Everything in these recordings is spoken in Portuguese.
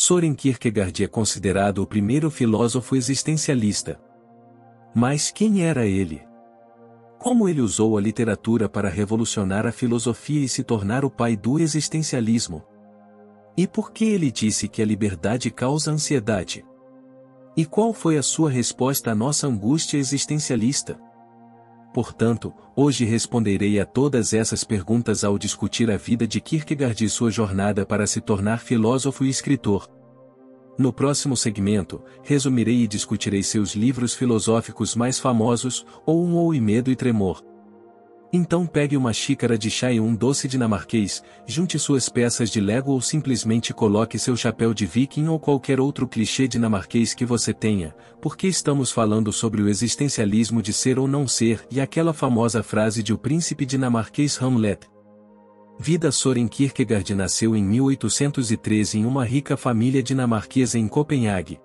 Søren Kierkegaard é considerado o primeiro filósofo existencialista. Mas quem era ele? Como ele usou a literatura para revolucionar a filosofia e se tornar o pai do existencialismo? E por que ele disse que a liberdade causa ansiedade? E qual foi a sua resposta à nossa angústia existencialista? Portanto, hoje responderei a todas essas perguntas ao discutir a vida de Kierkegaard e sua jornada para se tornar filósofo e escritor. No próximo segmento, resumirei e discutirei seus livros filosóficos mais famosos, ou e Medo e Tremor. Então pegue uma xícara de chá e um doce dinamarquês, junte suas peças de Lego ou simplesmente coloque seu chapéu de viking ou qualquer outro clichê dinamarquês que você tenha, porque estamos falando sobre o existencialismo de ser ou não ser e aquela famosa frase de o príncipe dinamarquês Hamlet. Vida. Søren Kierkegaard nasceu em 1813 em uma rica família dinamarquesa em Copenhague.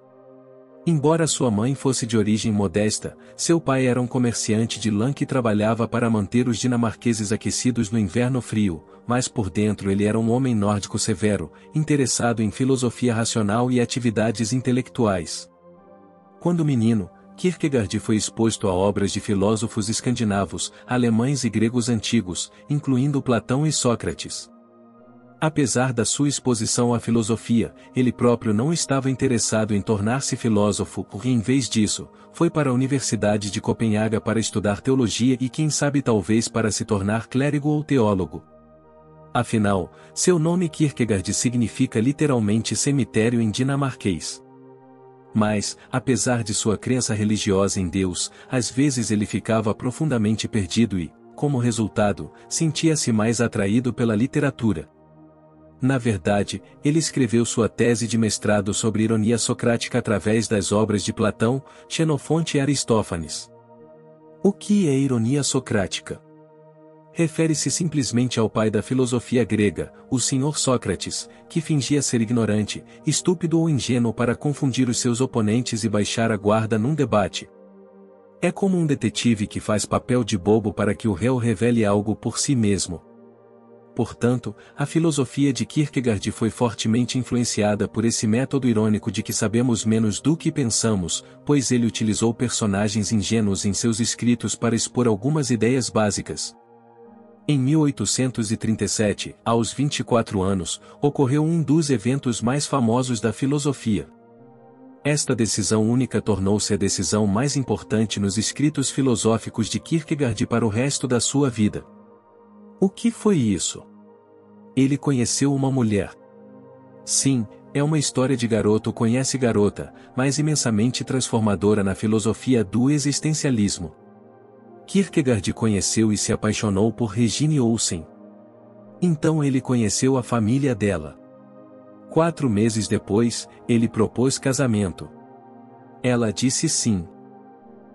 Embora sua mãe fosse de origem modesta, seu pai era um comerciante de lã que trabalhava para manter os dinamarqueses aquecidos no inverno frio, mas por dentro ele era um homem nórdico severo, interessado em filosofia racional e atividades intelectuais. Quando menino, Kierkegaard foi exposto a obras de filósofos escandinavos, alemães e gregos antigos, incluindo Platão e Sócrates. Apesar da sua exposição à filosofia, ele próprio não estava interessado em tornar-se filósofo e, em vez disso, foi para a Universidade de Copenhaga para estudar teologia e quem sabe talvez para se tornar clérigo ou teólogo. Afinal, seu nome Kierkegaard significa literalmente cemitério em dinamarquês. Mas, apesar de sua crença religiosa em Deus, às vezes ele ficava profundamente perdido e, como resultado, sentia-se mais atraído pela literatura. Na verdade, ele escreveu sua tese de mestrado sobre ironia socrática através das obras de Platão, Xenofonte e Aristófanes. O que é ironia socrática? Refere-se simplesmente ao pai da filosofia grega, o senhor Sócrates, que fingia ser ignorante, estúpido ou ingênuo para confundir os seus oponentes e baixar a guarda num debate. É como um detetive que faz papel de bobo para que o réu revele algo por si mesmo. Portanto, a filosofia de Kierkegaard foi fortemente influenciada por esse método irônico de que sabemos menos do que pensamos, pois ele utilizou personagens ingênuos em seus escritos para expor algumas ideias básicas. Em 1837, aos 24 anos, ocorreu um dos eventos mais famosos da filosofia. Esta decisão única tornou-se a decisão mais importante nos escritos filosóficos de Kierkegaard para o resto da sua vida. O que foi isso? Ele conheceu uma mulher. Sim, é uma história de garoto conhece garota, mas imensamente transformadora na filosofia do existencialismo. Kierkegaard conheceu e se apaixonou por Regine Olsen. Então ele conheceu a família dela. 4 meses depois, ele propôs casamento. Ela disse sim.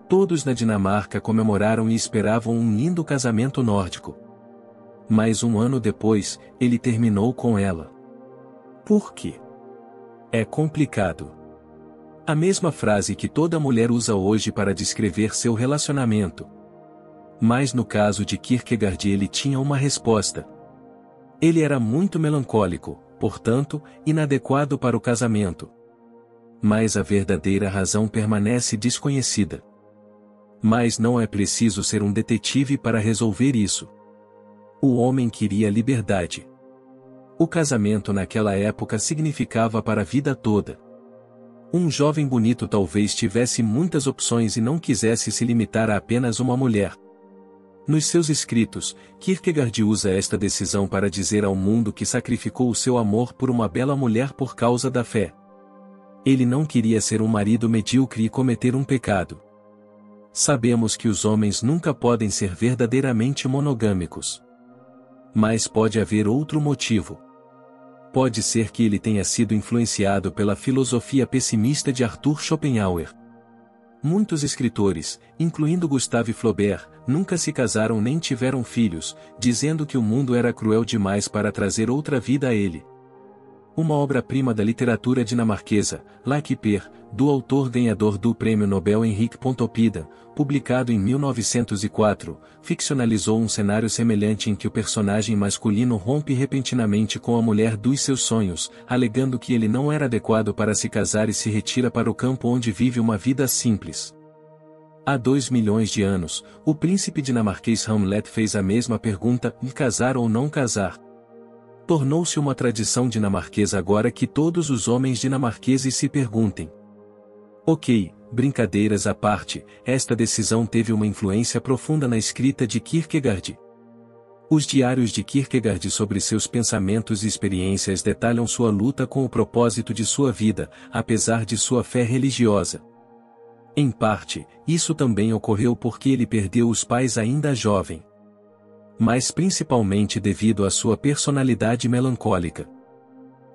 Todos na Dinamarca comemoraram e esperavam um lindo casamento nórdico. Mas 1 ano depois, ele terminou com ela. Por quê? É complicado. A mesma frase que toda mulher usa hoje para descrever seu relacionamento. Mas no caso de Kierkegaard ele tinha uma resposta. Ele era muito melancólico, portanto, inadequado para o casamento. Mas a verdadeira razão permanece desconhecida. Mas não é preciso ser um detetive para resolver isso. O homem queria liberdade. O casamento naquela época significava para a vida toda. Um jovem bonito talvez tivesse muitas opções e não quisesse se limitar a apenas uma mulher. Nos seus escritos, Kierkegaard usa esta decisão para dizer ao mundo que sacrificou o seu amor por uma bela mulher por causa da fé. Ele não queria ser um marido medíocre e cometer um pecado. Sabemos que os homens nunca podem ser verdadeiramente monogâmicos. Mas pode haver outro motivo. Pode ser que ele tenha sido influenciado pela filosofia pessimista de Arthur Schopenhauer. Muitos escritores, incluindo Gustave Flaubert, nunca se casaram nem tiveram filhos, dizendo que o mundo era cruel demais para trazer outra vida a ele. uma obra-prima da literatura dinamarquesa, Like Per, do autor ganhador do Prêmio Nobel Henrik Pontoppidan, publicado em 1904, ficcionalizou um cenário semelhante em que o personagem masculino rompe repentinamente com a mulher dos seus sonhos, alegando que ele não era adequado para se casar e se retira para o campo onde vive uma vida simples. Há 2 milhões de anos, o príncipe dinamarquês Hamlet fez a mesma pergunta: casar ou não casar? Tornou-se uma tradição dinamarquesa agora que todos os homens dinamarqueses se perguntem. Ok, brincadeiras à parte, esta decisão teve uma influência profunda na escrita de Kierkegaard. Os diários de Kierkegaard sobre seus pensamentos e experiências detalham sua luta com o propósito de sua vida, apesar de sua fé religiosa. Em parte, isso também ocorreu porque ele perdeu os pais ainda jovem. Mas principalmente devido à sua personalidade melancólica.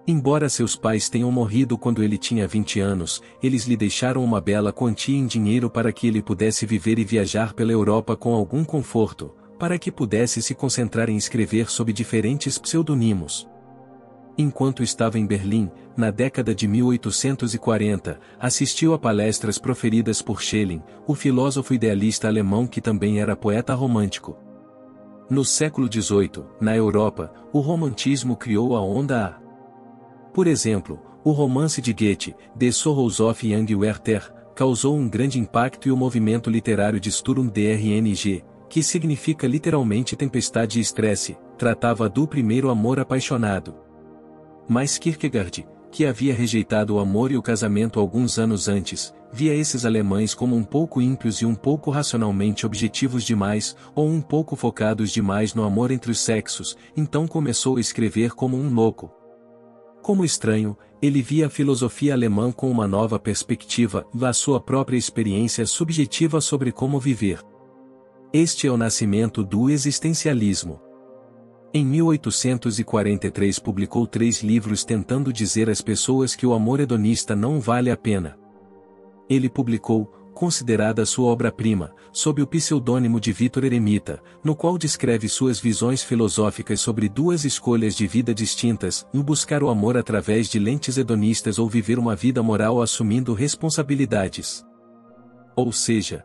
Embora seus pais tenham morrido quando ele tinha 20 anos, eles lhe deixaram uma bela quantia em dinheiro para que ele pudesse viver e viajar pela Europa com algum conforto, para que pudesse se concentrar em escrever sob diferentes pseudonimos. Enquanto estava em Berlim, na década de 1840, assistiu a palestras proferidas por Schelling, o filósofo idealista alemão que também era poeta romântico. No século XVIII, na Europa, o romantismo criou a onda A. Por exemplo, o romance de Goethe, De Sorrows of Young Werther, causou um grande impacto e o movimento literário de Sturm DRNG, que significa literalmente tempestade e estresse, tratava do primeiro amor apaixonado. Mas Kierkegaard, que havia rejeitado o amor e o casamento alguns anos antes, via esses alemães como um pouco ímpios e um pouco racionalmente objetivos demais, ou um pouco focados demais no amor entre os sexos, então começou a escrever como um louco. Como estranho, ele via a filosofia alemã com uma nova perspectiva, a sua própria experiência subjetiva sobre como viver. Este é o nascimento do existencialismo. Em 1843 publicou 3 livros tentando dizer às pessoas que o amor hedonista não vale a pena. Ele publicou, considerada sua obra-prima, sob o pseudônimo de Vitor Eremita, no qual descreve suas visões filosóficas sobre 2 escolhas de vida distintas, buscar o amor através de lentes hedonistas ou viver uma vida moral assumindo responsabilidades. Ou seja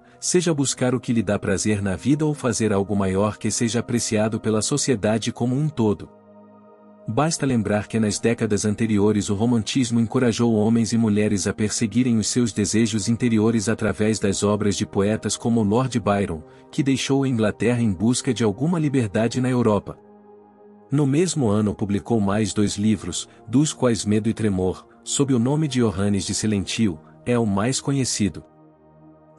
buscar o que lhe dá prazer na vida ou fazer algo maior que seja apreciado pela sociedade como um todo. Basta lembrar que nas décadas anteriores o romantismo encorajou homens e mulheres a perseguirem os seus desejos interiores através das obras de poetas como Lord Byron, que deixou a Inglaterra em busca de alguma liberdade na Europa. No mesmo ano publicou mais 2 livros, dos quais Medo e Tremor, sob o nome de Johannes de Silentio, é o mais conhecido.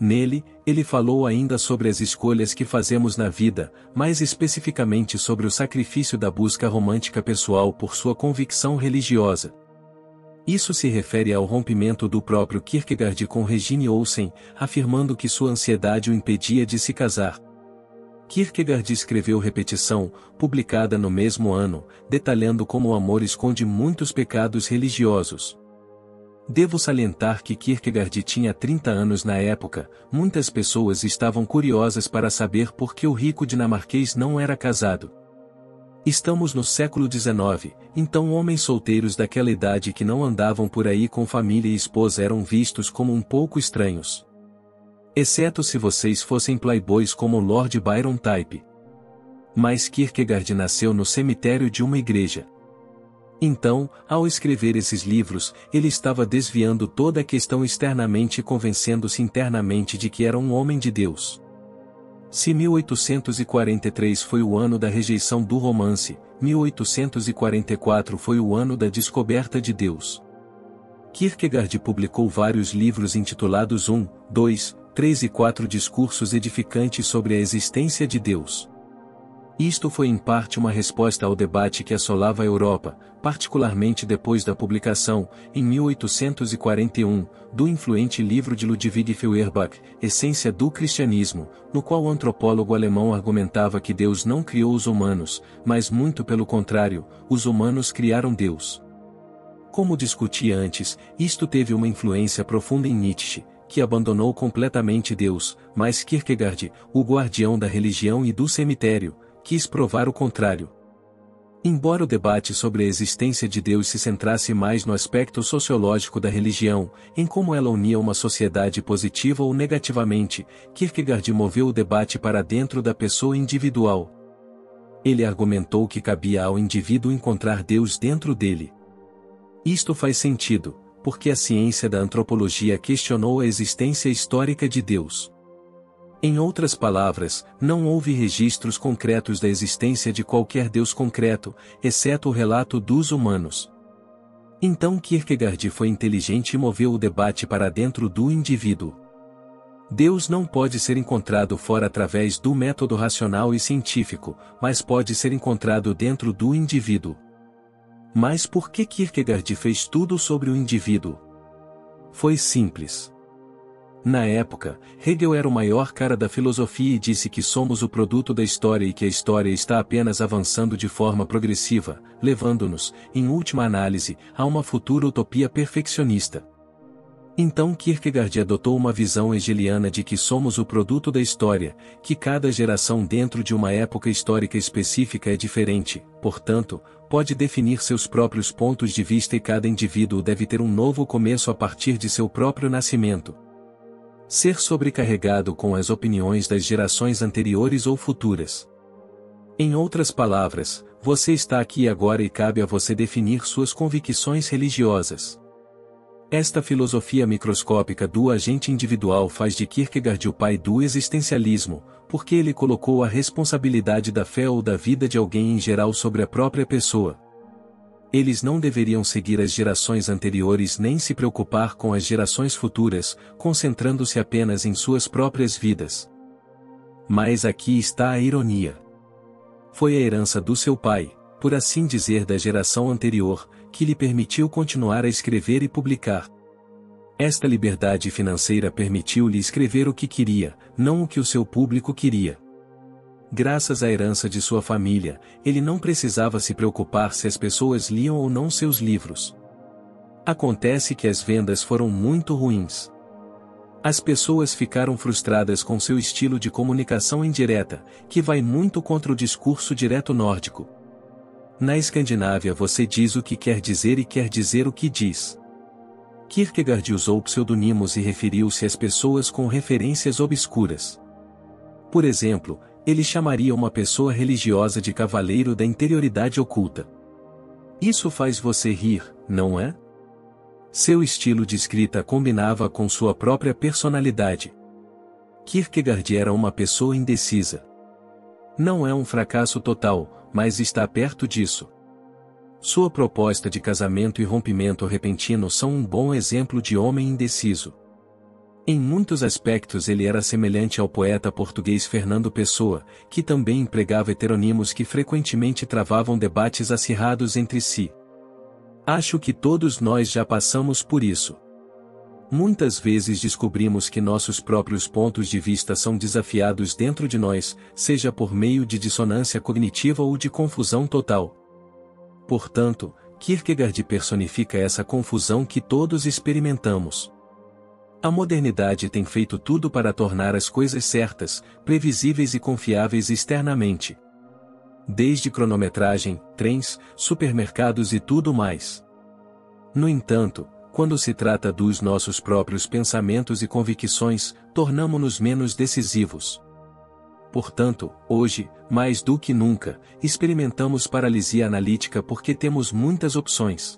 Nele, ele falou ainda sobre as escolhas que fazemos na vida, mais especificamente sobre o sacrifício da busca romântica pessoal por sua convicção religiosa. Isso se refere ao rompimento do próprio Kierkegaard com Regine Olsen, afirmando que sua ansiedade o impedia de se casar. Kierkegaard escreveu Repetição, publicada no mesmo ano, detalhando como o amor esconde muitos pecados religiosos. Devo salientar que Kierkegaard tinha 30 anos na época, muitas pessoas estavam curiosas para saber por que o rico dinamarquês não era casado. Estamos no século XIX, então homens solteiros daquela idade que não andavam por aí com família e esposa eram vistos como um pouco estranhos. Exceto se vocês fossem playboys como Lord Byron type. Mas Kierkegaard nasceu no cemitério de uma igreja. Então, ao escrever esses livros, ele estava desviando toda a questão externamente e convencendo-se internamente de que era um homem de Deus. Se 1843 foi o ano da rejeição do romance, 1844 foi o ano da descoberta de Deus. Kierkegaard publicou vários livros intitulados 1, 2, 3 e 4 discursos edificantes sobre a existência de Deus. Isto foi em parte uma resposta ao debate que assolava a Europa, particularmente depois da publicação, em 1841, do influente livro de Ludwig Feuerbach, Essência do Cristianismo, no qual o antropólogo alemão argumentava que Deus não criou os humanos, mas muito pelo contrário, os humanos criaram Deus. Como discuti antes, isto teve uma influência profunda em Nietzsche, que abandonou completamente Deus, mas Kierkegaard, o guardião da religião e do cemitério, quis provar o contrário. Embora o debate sobre a existência de Deus se centrasse mais no aspecto sociológico da religião, em como ela unia uma sociedade positiva ou negativamente, Kierkegaard moveu o debate para dentro da pessoa individual. Ele argumentou que cabia ao indivíduo encontrar Deus dentro dele. Isto faz sentido, porque a ciência da antropologia questionou a existência histórica de Deus. Em outras palavras, não houve registros concretos da existência de qualquer Deus concreto, exceto o relato dos humanos. Então Kierkegaard foi inteligente e moveu o debate para dentro do indivíduo. Deus não pode ser encontrado fora através do método racional e científico, mas pode ser encontrado dentro do indivíduo. Mas por que Kierkegaard fez tudo sobre o indivíduo? Foi simples. Na época, Hegel era o maior cara da filosofia e disse que somos o produto da história e que a história está apenas avançando de forma progressiva, levando-nos, em última análise, a uma futura utopia perfeccionista. Então Kierkegaard adotou uma visão hegeliana de que somos o produto da história, que cada geração dentro de uma época histórica específica é diferente, portanto, pode definir seus próprios pontos de vista e cada indivíduo deve ter um novo começo a partir de seu próprio nascimento. Ser sobrecarregado com as opiniões das gerações anteriores ou futuras. Em outras palavras, você está aqui agora e cabe a você definir suas convicções religiosas. Esta filosofia microscópica do agente individual faz de Kierkegaard o pai do existencialismo, porque ele colocou a responsabilidade da fé ou da vida de alguém em geral sobre a própria pessoa. Eles não deveriam seguir as gerações anteriores nem se preocupar com as gerações futuras, concentrando-se apenas em suas próprias vidas. Mas aqui está a ironia. Foi a herança do seu pai, por assim dizer da geração anterior, que lhe permitiu continuar a escrever e publicar. Esta liberdade financeira permitiu-lhe escrever o que queria, não o que o seu público queria. Graças à herança de sua família, ele não precisava se preocupar se as pessoas liam ou não seus livros. Acontece que as vendas foram muito ruins. As pessoas ficaram frustradas com seu estilo de comunicação indireta, que vai muito contra o discurso direto nórdico. Na Escandinávia você diz o que quer dizer e quer dizer o que diz. Kierkegaard usou pseudonimos e referiu-se às pessoas com referências obscuras. Por exemplo, ele chamaria uma pessoa religiosa de cavaleiro da interioridade oculta. Isso faz você rir, não é? Seu estilo de escrita combinava com sua própria personalidade. Kierkegaard era uma pessoa indecisa. Não é um fracasso total, mas está perto disso. Sua proposta de casamento e rompimento repentino são um bom exemplo de homem indeciso. Em muitos aspectos ele era semelhante ao poeta português Fernando Pessoa, que também empregava heteronímos que frequentemente travavam debates acirrados entre si. Acho que todos nós já passamos por isso. Muitas vezes descobrimos que nossos próprios pontos de vista são desafiados dentro de nós, seja por meio de dissonância cognitiva ou de confusão total. Portanto, Kierkegaard personifica essa confusão que todos experimentamos. A modernidade tem feito tudo para tornar as coisas certas, previsíveis e confiáveis externamente. Desde cronometragem, trens, supermercados e tudo mais. No entanto, quando se trata dos nossos próprios pensamentos e convicções, tornamo-nos menos decisivos. Portanto, hoje, mais do que nunca, experimentamos paralisia analítica porque temos muitas opções.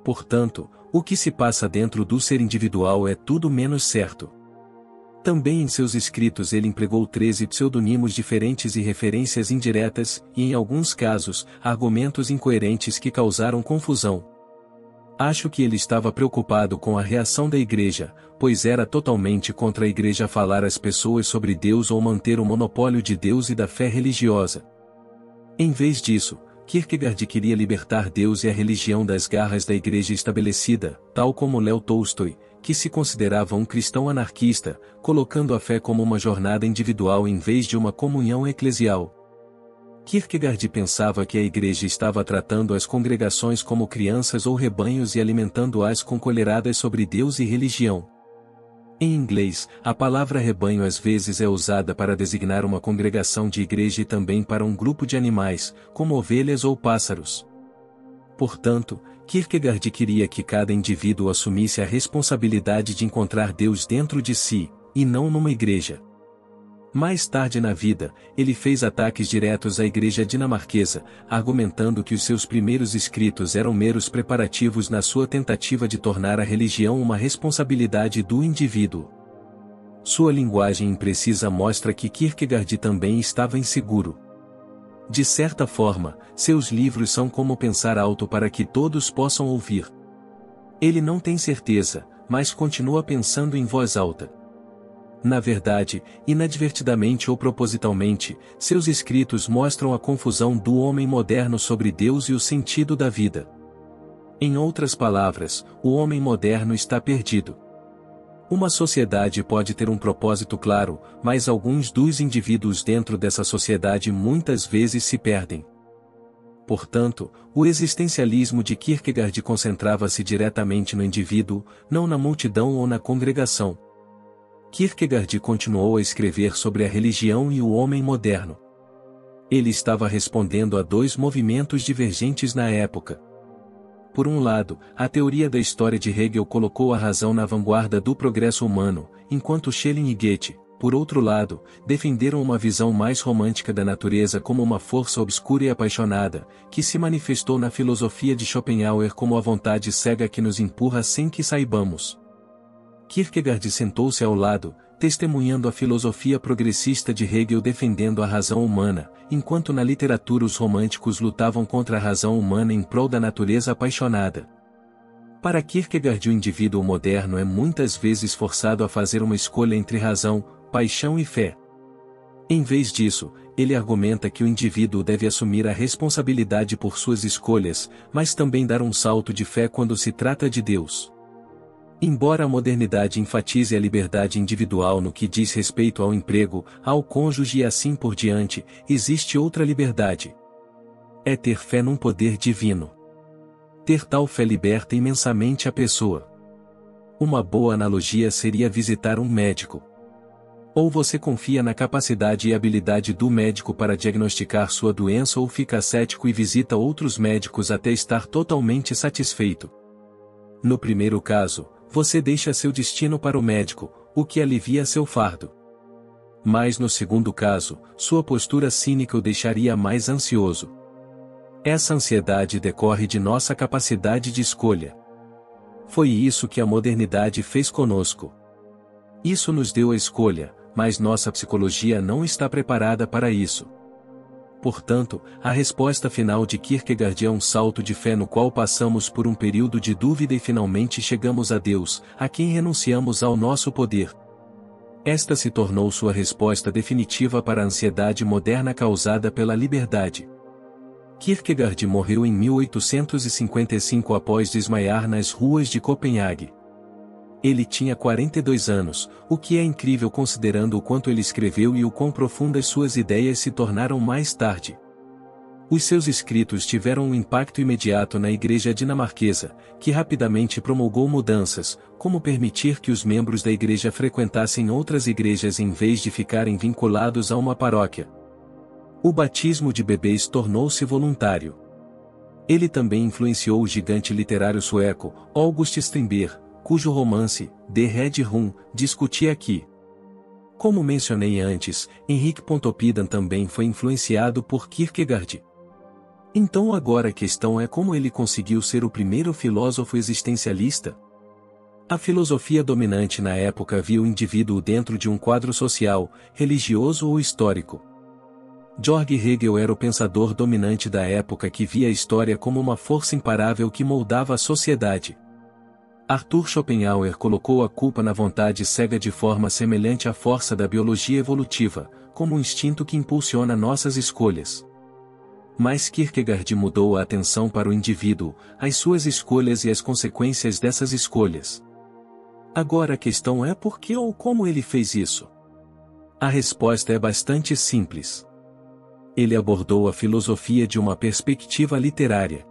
Portanto, o que se passa dentro do ser individual é tudo menos certo. Também em seus escritos ele empregou 13 pseudonimos diferentes e referências indiretas, e em alguns casos, argumentos incoerentes que causaram confusão. Acho que ele estava preocupado com a reação da igreja, pois era totalmente contra a igreja falar às pessoas sobre Deus ou manter o monopólio de Deus e da fé religiosa. Em vez disso, Kierkegaard queria libertar Deus e a religião das garras da igreja estabelecida, tal como Léo Tolstói, que se considerava um cristão anarquista, colocando a fé como uma jornada individual em vez de uma comunhão eclesial. Kierkegaard pensava que a igreja estava tratando as congregações como crianças ou rebanhos e alimentando-as com colheradas sobre Deus e religião. Em inglês, a palavra rebanho às vezes é usada para designar uma congregação de igreja e também para um grupo de animais, como ovelhas ou pássaros. Portanto, Kierkegaard queria que cada indivíduo assumisse a responsabilidade de encontrar Deus dentro de si, e não numa igreja. Mais tarde na vida, ele fez ataques diretos à igreja dinamarquesa, argumentando que os seus primeiros escritos eram meros preparativos na sua tentativa de tornar a religião uma responsabilidade do indivíduo. Sua linguagem imprecisa mostra que Kierkegaard também estava inseguro. De certa forma, seus livros são como pensar alto para que todos possam ouvir. Ele não tem certeza, mas continua pensando em voz alta. Na verdade, inadvertidamente ou propositalmente, seus escritos mostram a confusão do homem moderno sobre Deus e o sentido da vida. Em outras palavras, o homem moderno está perdido. Uma sociedade pode ter um propósito claro, mas alguns dos indivíduos dentro dessa sociedade muitas vezes se perdem. Portanto, o existencialismo de Kierkegaard concentrava-se diretamente no indivíduo, não na multidão ou na congregação. Kierkegaard continuou a escrever sobre a religião e o homem moderno. Ele estava respondendo a dois movimentos divergentes na época. Por um lado, a teoria da história de Hegel colocou a razão na vanguarda do progresso humano, enquanto Schelling e Goethe, por outro lado, defenderam uma visão mais romântica da natureza como uma força obscura e apaixonada, que se manifestou na filosofia de Schopenhauer como a vontade cega que nos empurra sem que saibamos. Kierkegaard sentou-se ao lado, testemunhando a filosofia progressista de Hegel defendendo a razão humana, enquanto na literatura os românticos lutavam contra a razão humana em prol da natureza apaixonada. Para Kierkegaard, o indivíduo moderno é muitas vezes forçado a fazer uma escolha entre razão, paixão e fé. Em vez disso, ele argumenta que o indivíduo deve assumir a responsabilidade por suas escolhas, mas também dar um salto de fé quando se trata de Deus. Embora a modernidade enfatize a liberdade individual no que diz respeito ao emprego, ao cônjuge e assim por diante, existe outra liberdade. É ter fé num poder divino. Ter tal fé liberta imensamente a pessoa. Uma boa analogia seria visitar um médico. Ou você confia na capacidade e habilidade do médico para diagnosticar sua doença ou fica cético e visita outros médicos até estar totalmente satisfeito. No primeiro caso, você deixa seu destino para o médico, o que alivia seu fardo. Mas no segundo caso, sua postura cínica o deixaria mais ansioso. Essa ansiedade decorre de nossa capacidade de escolha. Foi isso que a modernidade fez conosco. Isso nos deu a escolha, mas nossa psicologia não está preparada para isso. Portanto, a resposta final de Kierkegaard é um salto de fé no qual passamos por um período de dúvida e finalmente chegamos a Deus, a quem renunciamos ao nosso poder. Esta se tornou sua resposta definitiva para a ansiedade moderna causada pela liberdade. Kierkegaard morreu em 1855 após desmaiar nas ruas de Copenhague. Ele tinha 42 anos, o que é incrível considerando o quanto ele escreveu e o quão profundas suas ideias se tornaram mais tarde. Os seus escritos tiveram um impacto imediato na igreja dinamarquesa, que rapidamente promulgou mudanças, como permitir que os membros da igreja frequentassem outras igrejas em vez de ficarem vinculados a uma paróquia. O batismo de bebês tornou-se voluntário. Ele também influenciou o gigante literário sueco, August Strindberg, cujo romance, The Red Room, discutia aqui. Como mencionei antes, Henrik Pontoppidan também foi influenciado por Kierkegaard. Então agora a questão é como ele conseguiu ser o primeiro filósofo existencialista? A filosofia dominante na época via o indivíduo dentro de um quadro social, religioso ou histórico. Georg Hegel era o pensador dominante da época que via a história como uma força imparável que moldava a sociedade. Arthur Schopenhauer colocou a culpa na vontade cega de forma semelhante à força da biologia evolutiva, como um instinto que impulsiona nossas escolhas. Mas Kierkegaard mudou a atenção para o indivíduo, as suas escolhas e as consequências dessas escolhas. Agora a questão é por que ou como ele fez isso? A resposta é bastante simples. Ele abordou a filosofia de uma perspectiva literária.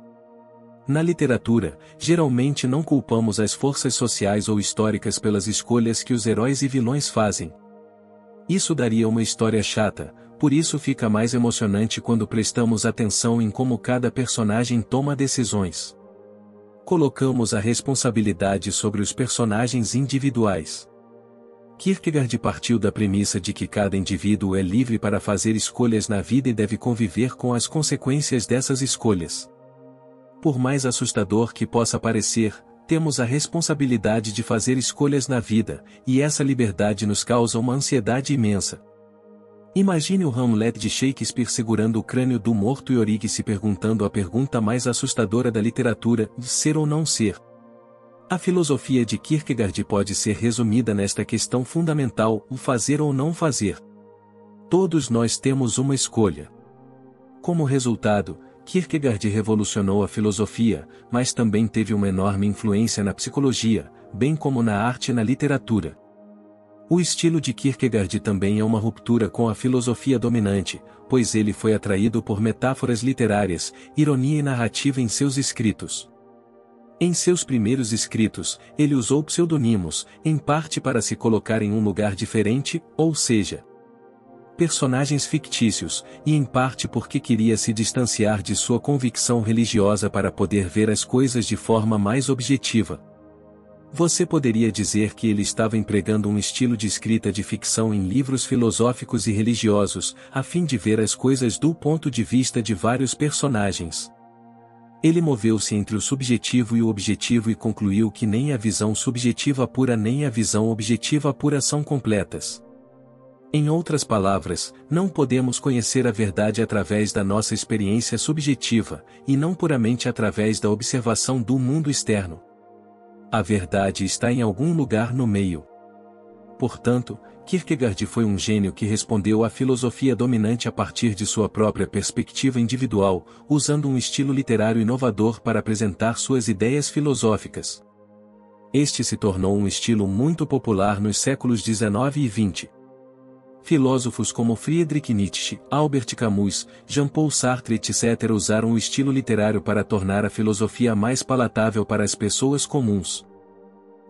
Na literatura, geralmente não culpamos as forças sociais ou históricas pelas escolhas que os heróis e vilões fazem. Isso daria uma história chata, por isso fica mais emocionante quando prestamos atenção em como cada personagem toma decisões. Colocamos a responsabilidade sobre os personagens individuais. Kierkegaard partiu da premissa de que cada indivíduo é livre para fazer escolhas na vida e deve conviver com as consequências dessas escolhas. Por mais assustador que possa parecer, temos a responsabilidade de fazer escolhas na vida, e essa liberdade nos causa uma ansiedade imensa. Imagine o Hamlet de Shakespeare segurando o crânio do morto e Origue se perguntando a pergunta mais assustadora da literatura, de ser ou não ser. A filosofia de Kierkegaard pode ser resumida nesta questão fundamental, o fazer ou não fazer. Todos nós temos uma escolha. Como resultado, Kierkegaard revolucionou a filosofia, mas também teve uma enorme influência na psicologia, bem como na arte e na literatura. O estilo de Kierkegaard também é uma ruptura com a filosofia dominante, pois ele foi atraído por metáforas literárias, ironia e narrativa em seus escritos. Em seus primeiros escritos, ele usou pseudônimos, em parte para se colocar em um lugar diferente, ou seja, personagens fictícios, e em parte porque queria se distanciar de sua convicção religiosa para poder ver as coisas de forma mais objetiva. Você poderia dizer que ele estava empregando um estilo de escrita de ficção em livros filosóficos e religiosos, a fim de ver as coisas do ponto de vista de vários personagens. Ele moveu-se entre o subjetivo e o objetivo e concluiu que nem a visão subjetiva pura nem a visão objetiva pura são completas. Em outras palavras, não podemos conhecer a verdade através da nossa experiência subjetiva, e não puramente através da observação do mundo externo. A verdade está em algum lugar no meio. Portanto, Kierkegaard foi um gênio que respondeu à filosofia dominante a partir de sua própria perspectiva individual, usando um estilo literário inovador para apresentar suas ideias filosóficas. Este se tornou um estilo muito popular nos séculos XIX e XX. Filósofos como Friedrich Nietzsche, Albert Camus, Jean-Paul Sartre etc. usaram o estilo literário para tornar a filosofia mais palatável para as pessoas comuns.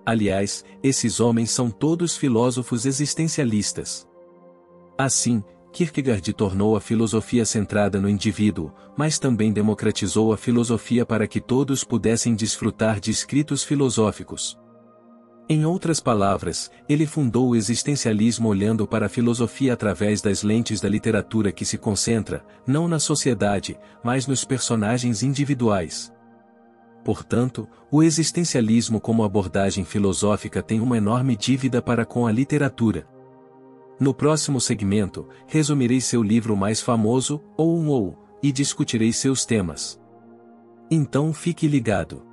Aliás, esses homens são todos filósofos existencialistas. Assim, Kierkegaard tornou a filosofia centrada no indivíduo, mas também democratizou a filosofia para que todos pudessem desfrutar de escritos filosóficos. Em outras palavras, ele fundou o existencialismo olhando para a filosofia através das lentes da literatura que se concentra, não na sociedade, mas nos personagens individuais. Portanto, o existencialismo como abordagem filosófica tem uma enorme dívida para com a literatura. No próximo segmento, resumirei seu livro mais famoso, ou, e discutirei seus temas. Então fique ligado.